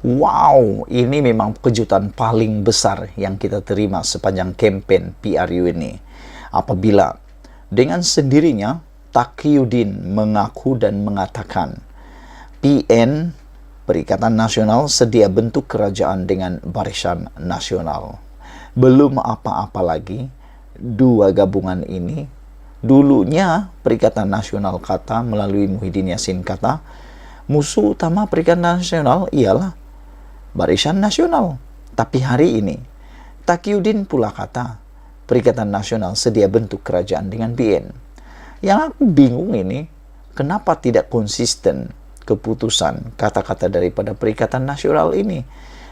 Wow, ini memang kejutan paling besar yang kita terima sepanjang kampanye PRU ini. Apabila dengan sendirinya Taqiyuddin mengaku dan mengatakan PN Perikatan Nasional sedia bentuk kerajaan dengan Barisan Nasional. Belum apa-apa lagi, dua gabungan ini dulunya Perikatan Nasional kata melalui Muhyiddin Yassin kata musuh utama Perikatan Nasional ialah Barisan Nasional. Tapi hari ini Taqiyuddin pula kata Perikatan Nasional sedia bentuk kerajaan dengan BN. Yang aku bingung ini, kenapa tidak konsisten keputusan kata-kata daripada Perikatan Nasional ini?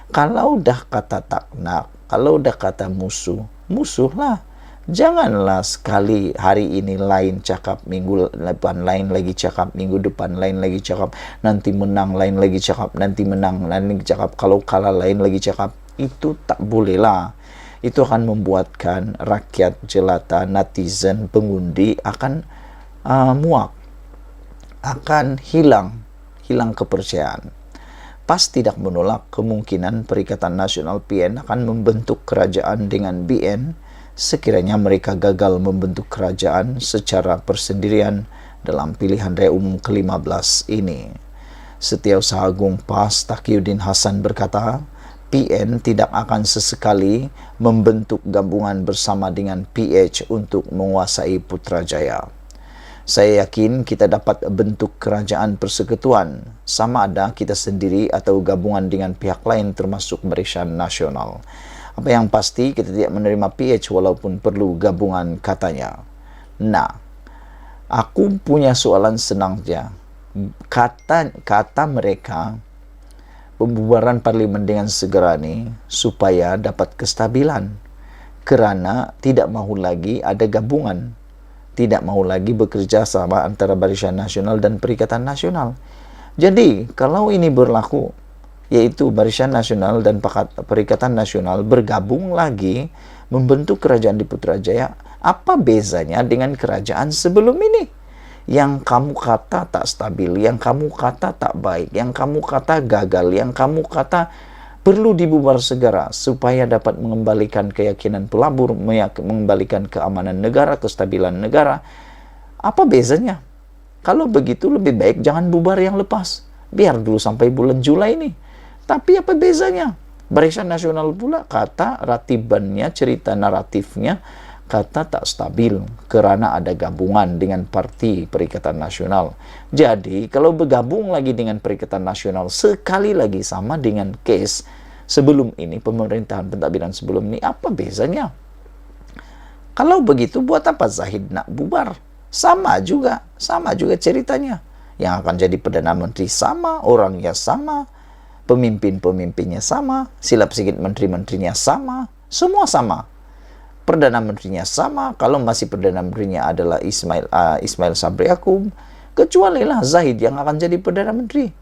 Kalau udah kata taknak, kalau udah kata musuh, musuhlah. Janganlah sekali hari ini lain cakap, minggu depan lain lagi cakap, minggu depan lain lagi cakap, nanti menang lain lagi cakap, nanti menang lain lagi cakap, kalau kalah lain lagi cakap. Itu tak boleh lah. Itu akan membuatkan rakyat jelata, netizen, pengundi akan muak, akan hilang kepercayaan. PAS tidak menolak kemungkinan Perikatan Nasional PN akan membentuk kerajaan dengan BN sekiranya mereka gagal membentuk kerajaan secara persendirian dalam pilihan raya umum ke-15 ini. Setiausaha Agung PAS Taqiyuddin Hasan berkata, PN tidak akan sesekali membentuk gabungan bersama dengan PH untuk menguasai Putrajaya. Saya yakin kita dapat bentuk kerajaan persekutuan, sama ada kita sendiri atau gabungan dengan pihak lain termasuk Barisan Nasional. Apa yang pasti kita tidak menerima PH walaupun perlu gabungan, katanya. Nah, aku punya soalan senang saja. Kata mereka pembubaran parlimen dengan segera ini supaya dapat kestabilan, kerana tidak mahu lagi ada gabungan, tidak mahu lagi bekerja sama antara Barisan Nasional dan Perikatan Nasional. Jadi kalau ini berlaku, yaitu Barisan Nasional dan Perikatan Nasional bergabung lagi membentuk kerajaan di Putrajaya, apa bezanya dengan kerajaan sebelum ini? Yang kamu kata tak stabil, yang kamu kata tak baik, yang kamu kata gagal, yang kamu kata perlu dibubar segera supaya dapat mengembalikan keyakinan pelabur, mengembalikan keamanan negara, kestabilan negara. Apa bezanya? Kalau begitu lebih baik jangan bubar yang lepas. Biar dulu sampai bulan Juli ini. Tapi apa bezanya? Barisan Nasional pula kata ratibannya, cerita naratifnya, kata tak stabil kerana ada gabungan dengan Parti Perikatan Nasional. Jadi kalau bergabung lagi dengan Perikatan Nasional sekali lagi sama dengan case sebelum ini, pemerintahan pentadbiran sebelum ini, apa bezanya? Kalau begitu buat apa Zahid nak bubar? Sama juga ceritanya. Yang akan jadi Perdana Menteri sama, orangnya sama, pemimpin-pemimpinnya sama, silap sikit menteri-menterinya sama, semua sama. Perdana Menterinya sama, kalau masih Perdana Menterinya adalah Ismail Sabri Yaakob, kecualilah Zahid yang akan jadi Perdana Menteri.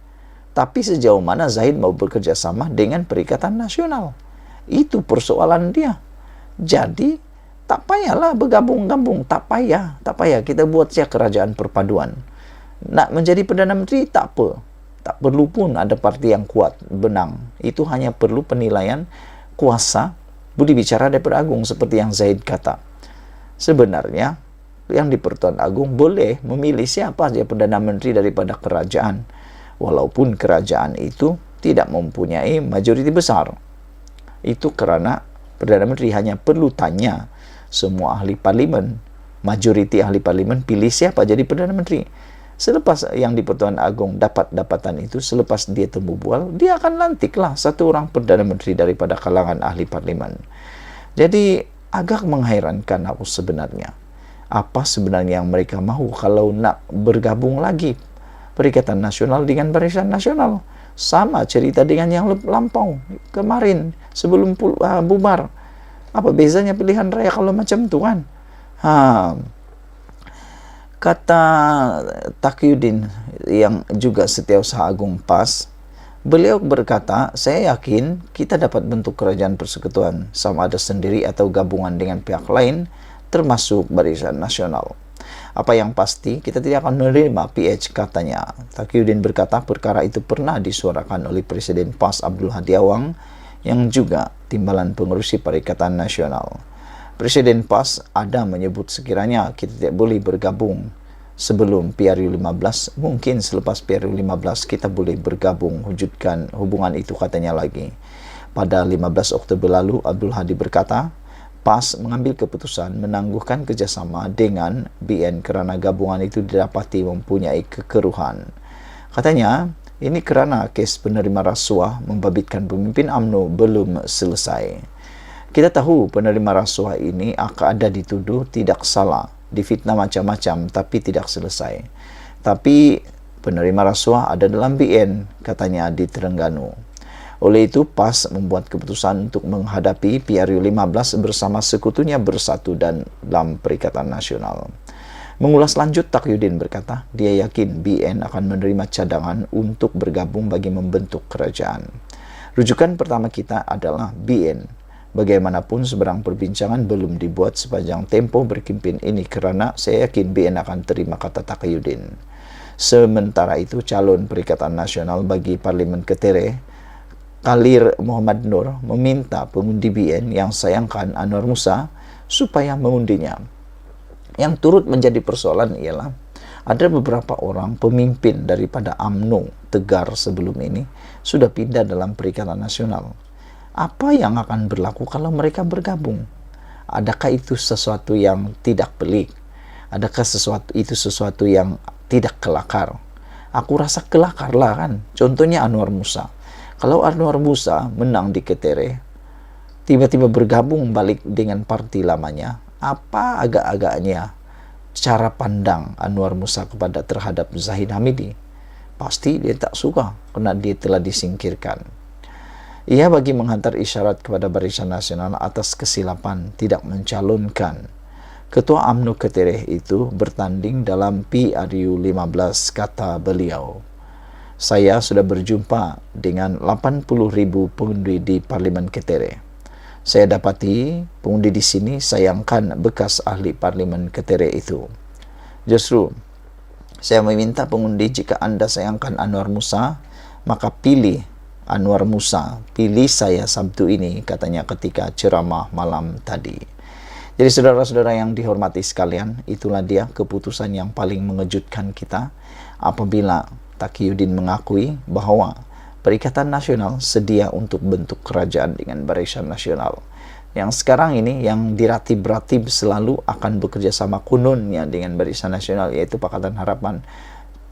Tapi sejauh mana Zahid mau bekerja sama dengan Perikatan Nasional? Itu persoalan dia. Jadi, tak payahlah bergabung-gabung, tak payah kita buat saja kerajaan perpaduan. Nak menjadi Perdana Menteri, tak apa. Tak perlu pun ada parti yang kuat benang. Itu hanya perlu penilaian kuasa budi bicara daripada Agung seperti yang Zaid kata. Sebenarnya yang di Pertuan Agung boleh memilih siapa saja Perdana Menteri daripada kerajaan, walaupun kerajaan itu tidak mempunyai majoriti besar. Itu kerana Perdana Menteri hanya perlu tanya semua ahli parlimen, majoriti ahli parlimen pilih siapa jadi Perdana Menteri. Selepas yang di Pertuan Agung dapat dapatan itu, selepas dia temu bual, dia akan lantiklah satu orang Perdana Menteri daripada kalangan ahli parlimen. Jadi agak menghairankan aku sebenarnya. Apa sebenarnya yang mereka mahu kalau nak bergabung lagi Perikatan Nasional dengan Barisan Nasional? Sama cerita dengan yang lampau kemarin sebelum bubar. Apa bezanya pilihan raya kalau macam tu kan? Kata Taqiyuddin yang juga Setiausaha Agung PAS, beliau berkata, saya yakin kita dapat bentuk kerajaan persekutuan sama ada sendiri atau gabungan dengan pihak lain termasuk Barisan Nasional. Apa yang pasti, kita tidak akan menerima PH, katanya. Taqiyuddin berkata perkara itu pernah disuarakan oleh Presiden PAS Abdul Hadi Awang yang juga timbalan pengurusi Perikatan Nasional. Presiden PAS ada menyebut sekiranya kita tidak boleh bergabung sebelum PRU 15, mungkin selepas PRU 15 kita boleh bergabung, wujudkan hubungan itu, katanya lagi. Pada 15 Oktober lalu, Abdul Hadi berkata, PAS mengambil keputusan menangguhkan kerjasama dengan BN kerana gabungan itu didapati mempunyai kekeruhan. Katanya, ini kerana kes penerima rasuah membabitkan pemimpin UMNO belum selesai. Kita tahu penerima rasuah ini akan ada dituduh tidak salah, difitnah macam-macam tapi tidak selesai. Tapi penerima rasuah ada dalam BN, katanya di Terengganu. Oleh itu, PAS membuat keputusan untuk menghadapi PRU 15 bersama sekutunya bersatu dan dalam Perikatan Nasional. Mengulas lanjut, Taqiyuddin berkata, dia yakin BN akan menerima cadangan untuk bergabung bagi membentuk kerajaan. Rujukan pertama kita adalah BN. Bagaimanapun seberang perbincangan belum dibuat sepanjang tempo berkempen ini kerana saya yakin BN akan terima, kata Taqiyuddin. Sementara itu, calon Perikatan Nasional bagi Parlimen Ketere, Khalir Muhammad Nur, meminta pengundi BN yang sayangkan Anwar Musa supaya mengundinya. Yang turut menjadi persoalan ialah ada beberapa orang pemimpin daripada UMNO Tegar sebelum ini sudah pindah dalam Perikatan Nasional. Apa yang akan berlaku kalau mereka bergabung? Adakah itu sesuatu yang tidak pelik? Adakah itu sesuatu yang tidak kelakar? Aku rasa kelakar lah kan. Contohnya Anwar Musa. Kalau Anwar Musa menang di Ketere, tiba-tiba bergabung balik dengan parti lamanya, apa agak-agaknya cara pandang Anwar Musa terhadap Zahid Hamidi? Pasti dia tak suka karena dia telah disingkirkan. Ia bagi menghantar isyarat kepada Barisan Nasional atas kesilapan tidak mencalonkan Ketua UMNO Ketere itu bertanding dalam PRU 15, kata beliau. Saya sudah berjumpa dengan 80,000 pengundi di Parlimen Ketere. Saya dapati pengundi di sini sayangkan bekas ahli Parlimen Ketere itu. Justru, saya meminta pengundi jika Anda sayangkan Anwar Musa, maka pilih Anwar Musa, pilih saya Sabtu ini, katanya ketika ceramah malam tadi. Jadi saudara-saudara yang dihormati sekalian, itulah dia keputusan yang paling mengejutkan kita apabila Taqiyuddin mengakui bahwa Perikatan Nasional sedia untuk bentuk kerajaan dengan Barisan Nasional. Yang sekarang ini yang diratib-ratib selalu akan bekerja sama kononnya dengan Barisan Nasional, yaitu Pakatan Harapan,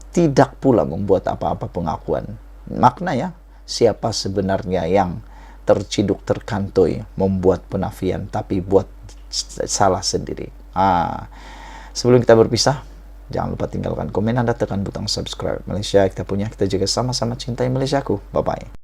tidak pula membuat apa-apa pengakuan. Maknanya, siapa sebenarnya yang terciduk terkantoi membuat penafian tapi buat salah sendiri. Sebelum kita berpisah, jangan lupa tinggalkan komen Anda, tekan butang subscribe. Malaysia kita punya, kita juga sama-sama cintai Malaysiaku. Bye-bye.